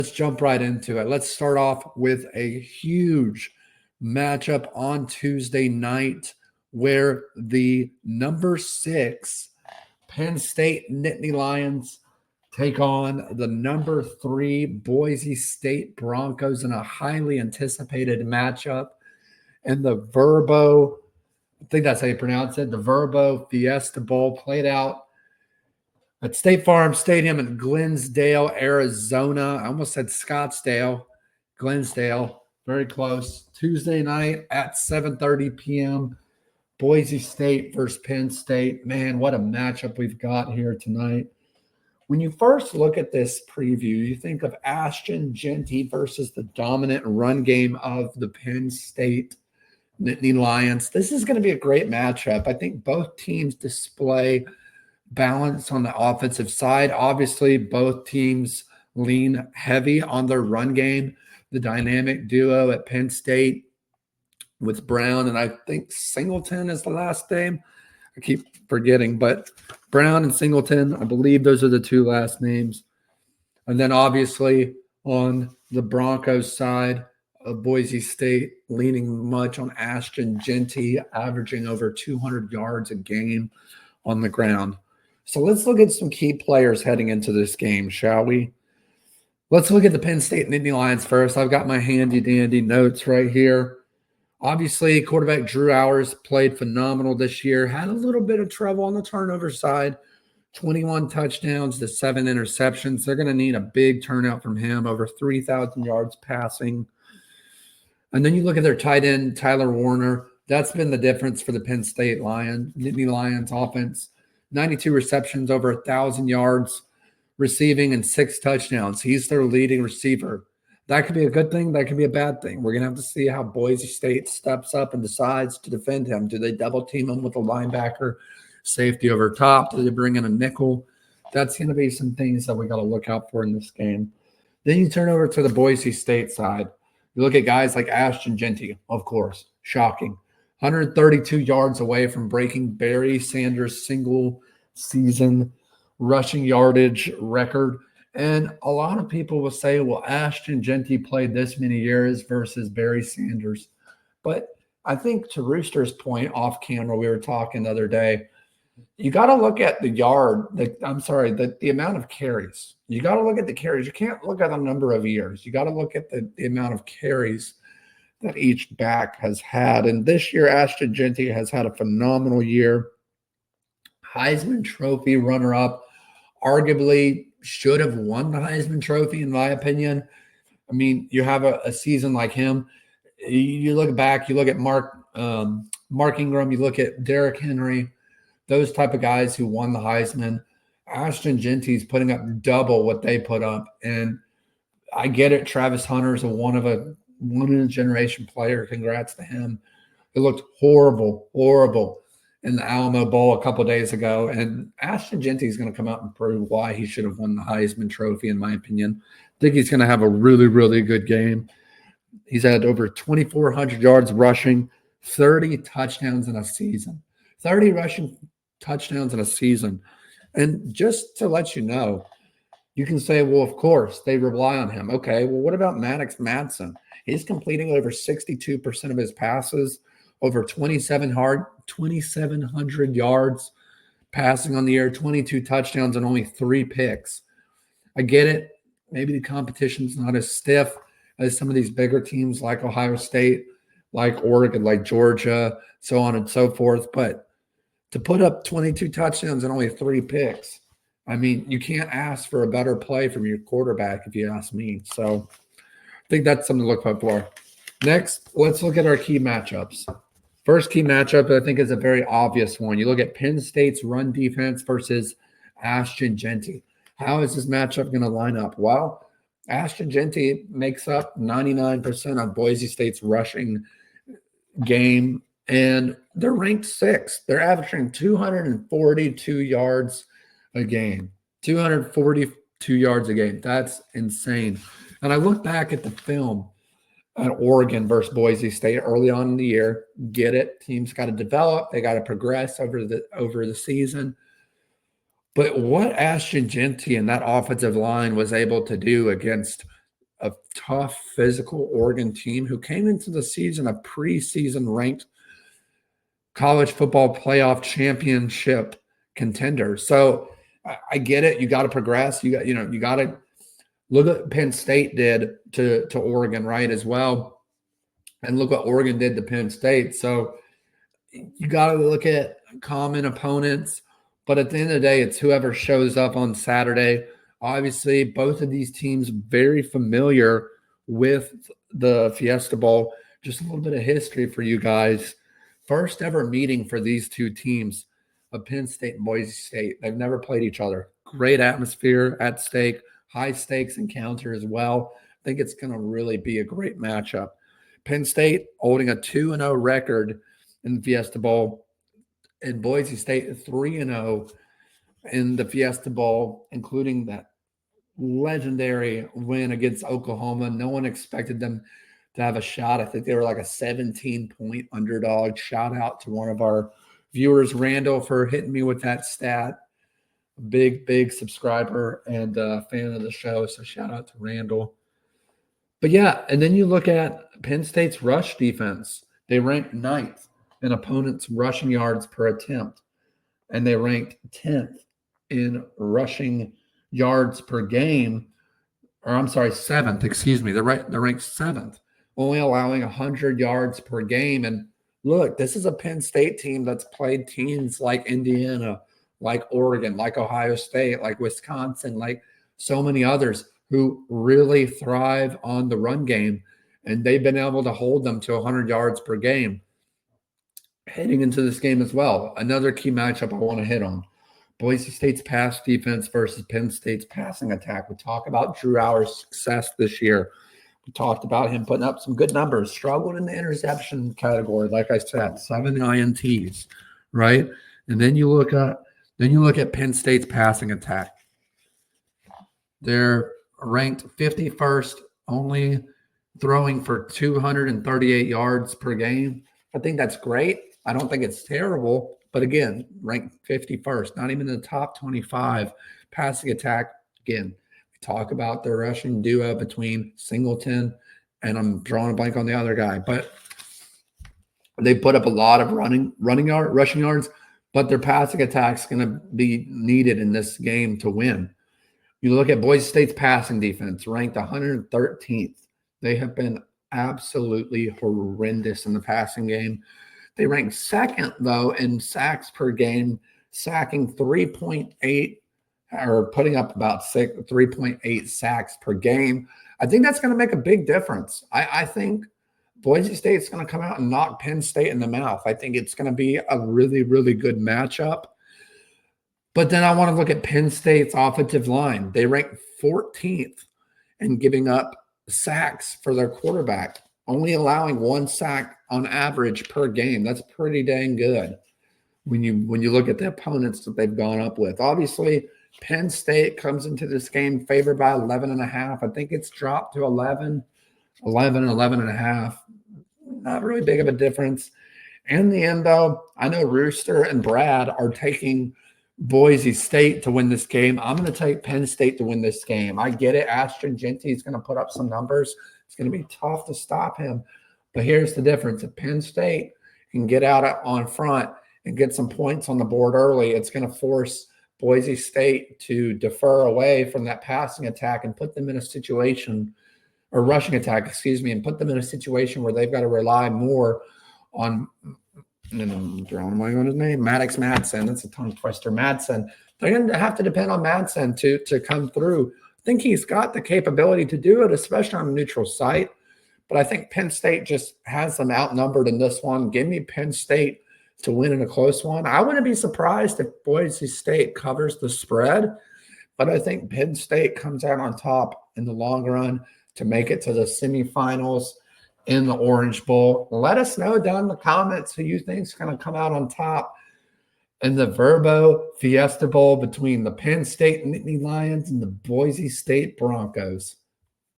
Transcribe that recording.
Let's jump right into it. Let's start off with a huge matchup on Tuesday night where the number 6 Penn State Nittany Lions take on the number 3 Boise State Broncos in a highly anticipated matchup. And the I think that's how you pronounce it, the Fiesta Bowl played out at State Farm Stadium in Glendale, Arizona. I almost said Scottsdale, Glendale, very close. Tuesday night at 7:30 p.m. Boise State versus Penn State. Man, what a matchup we've got here tonight. When you first look at this preview, you think of Ashton Jeanty versus the dominant run game of the Penn State Nittany Lions. This is going to be a great matchup. I think both teams display balance on the offensive side. Obviously, both teams lean heavy on their run game. The dynamic duo at Penn State with Brown, and I think Singleton is the last name. I keep forgetting, but Brown and Singleton, I believe those are the two last names. And then obviously on the Broncos side of Boise State, leaning much on Ashton Jeanty, averaging over 200 yards a game on the ground. So let's look at some key players heading into this game, shall we? Let's look at the Penn State Nittany Lions first. I've got my handy-dandy notes right here. Obviously, quarterback Drew Allar played phenomenal this year. Had a little bit of trouble on the turnover side. 21 touchdowns to 7 interceptions. They're going to need a big turnout from him, over 3,000 yards passing. And then you look at their tight end, Tyler Warner. That's been the difference for the Penn State Nittany Lions offense. 92 receptions, over 1,000 yards receiving, and 6 touchdowns. He's their leading receiver. That could be a good thing. That could be a bad thing. We're going to have to see how Boise State steps up and decides to defend him. Do they double team him with a linebacker, safety over top? Do they bring in a nickel? That's going to be some things that we got to look out for in this game. Then you turn over to the Boise State side. You look at guys like Ashton Jeanty, of course, shocking. 132 yards away from breaking Barry Sanders' single-season rushing yardage record. And a lot of people will say, well, Ashton Jeanty played this many years versus Barry Sanders. But I think to Rooster's point off camera, we were talking the other day, you got to look at the amount of carries. You got to look at the carries. You can't look at the number of years. You got to look at the amount of carries that each back has had. And this year, Ashton Jeanty has had a phenomenal year. Heisman Trophy runner-up, arguably should have won the Heisman Trophy, in my opinion. I mean, you have a season like him. You look back, you look at Mark Ingram, you look at Derrick Henry, those type of guys who won the Heisman. Ashton Jeanty's putting up double what they put up. And I get it, Travis Hunter's one of a generation player. Congrats to him. It looked horrible in the Alamo Bowl a couple of days ago. And Ashton Jeanty is going to come out and prove why he should have won the Heisman Trophy, in my opinion. I think he's going to have a really, really good game. He's had over 2,400 yards rushing, 30 touchdowns in a season. 30 rushing touchdowns in a season. And just to let you know, you can say, well, of course, they rely on him. Okay, well, what about Maddox Madsen? He's completing over 62% of his passes, over 2,700 yards passing on the year, 22 touchdowns, and only 3 picks. I get it. Maybe the competition's not as stiff as some of these bigger teams like Ohio State, like Oregon, like Georgia, so on and so forth. But to put up 22 touchdowns and only 3 picks, I mean, you can't ask for a better play from your quarterback, if you ask me. So I think that's something to look out for. Next, let's look at our key matchups. First key matchup, I think, is a very obvious one. You look at Penn State's run defense versus Ashton Jeanty. How is this matchup going to line up? Well, Ashton Jeanty makes up 99% of Boise State's rushing game, and they're ranked 6th. They're averaging 242 yards a game. 242 yards a game. That's insane. And I look back at the film at Oregon versus Boise State early on in the year. Get it. Teams got to develop. They got to progress over the season. But what Ashton Jeanty and that offensive line was able to do against a tough, physical Oregon team who came into the season a preseason ranked college football playoff championship contender. So I get it. You got to progress. You got to look at what Penn State did to Oregon, right, as well. And look what Oregon did to Penn State. So you got to look at common opponents. But at the end of the day, it's whoever shows up on Saturday. Obviously, both of these teams very familiar with the Fiesta Bowl. Just a little bit of history for you guys. First ever meeting for these two teams of Penn State and Boise State. They've never played each other. Great atmosphere at stake, high stakes encounter as well. I think it's going to really be a great matchup. Penn State holding a 2-0 record in the Fiesta Bowl, and Boise State 3-0 in the Fiesta Bowl, including that legendary win against Oklahoma. No one expected them to have a shot. I think they were like a 17-point underdog. Shout out to one of our viewers, Randall, for hitting me with that stat. Big subscriber and fan of the show. So shout out to Randall. But yeah, and then you look at Penn State's rush defense. They ranked 9th in opponents' rushing yards per attempt, and they ranked 10th in rushing yards per game. Or I'm sorry, 7th. Excuse me. They're ranked 7th, only allowing 100 yards per game. And look, this is a Penn State team that's played teams like Indiana, like Oregon, like Ohio State, like Wisconsin, like so many others who really thrive on the run game, and they've been able to hold them to 100 yards per game heading into this game as well. Another key matchup I want to hit on. Boise State's pass defense versus Penn State's passing attack. We talk about Drew Allar's success this year. We talked about him putting up some good numbers, struggled in the interception category, like I said, 7 INTs, right? And then you look at Penn State's passing attack. They're ranked 51st, only throwing for 238 yards per game. I think that's great. I don't think it's terrible, but again, ranked 51st, not even in the top 25 passing attack. Again, we talk about the rushing duo between Singleton and I'm drawing a blank on the other guy, but they put up a lot of rushing yards, but their passing attack is going to be needed in this game to win. You look at Boise State's passing defense, ranked 113th. They have been absolutely horrendous in the passing game. They rank 2nd, though, in sacks per game, sacking 3.8 or putting up about 3.8 sacks per game. I think that's going to make a big difference. I think Boise State's going to come out and knock Penn State in the mouth. I think it's going to be a really, really good matchup. But then I want to look at Penn State's offensive line. They rank 14th in giving up sacks for their quarterback, only allowing 1 sack on average per game. That's pretty dang good when you look at the opponents that they've gone up with. Obviously, Penn State comes into this game favored by 11.5. I think it's dropped to 11 and a half. Not really big of a difference. In the end, though, I know Rooster and Brad are taking Boise State to win this game. I'm going to take Penn State to win this game. I get it. Ashton Jeanty is going to put up some numbers. It's going to be tough to stop him. But here's the difference. If Penn State can get out on front and get some points on the board early, it's going to force Boise State to defer away from that passing attack and put them in a situation, or rushing attack, excuse me, and put them in a situation where they've got to rely more on – and I'm drawing a blank on his name, Maddox Madsen. That's a tongue twister. Madsen. They're going to have to depend on Madsen to come through. I think he's got the capability to do it, especially on a neutral site. But I think Penn State just has them outnumbered in this one. Give me Penn State to win in a close one. I wouldn't be surprised if Boise State covers the spread, but I think Penn State comes out on top in the long run to make it to the semifinals in the Orange Bowl. Let us know down in the comments who you think is going to come out on top in the Fiesta Bowl between the Penn State Nittany Lions and the Boise State Broncos.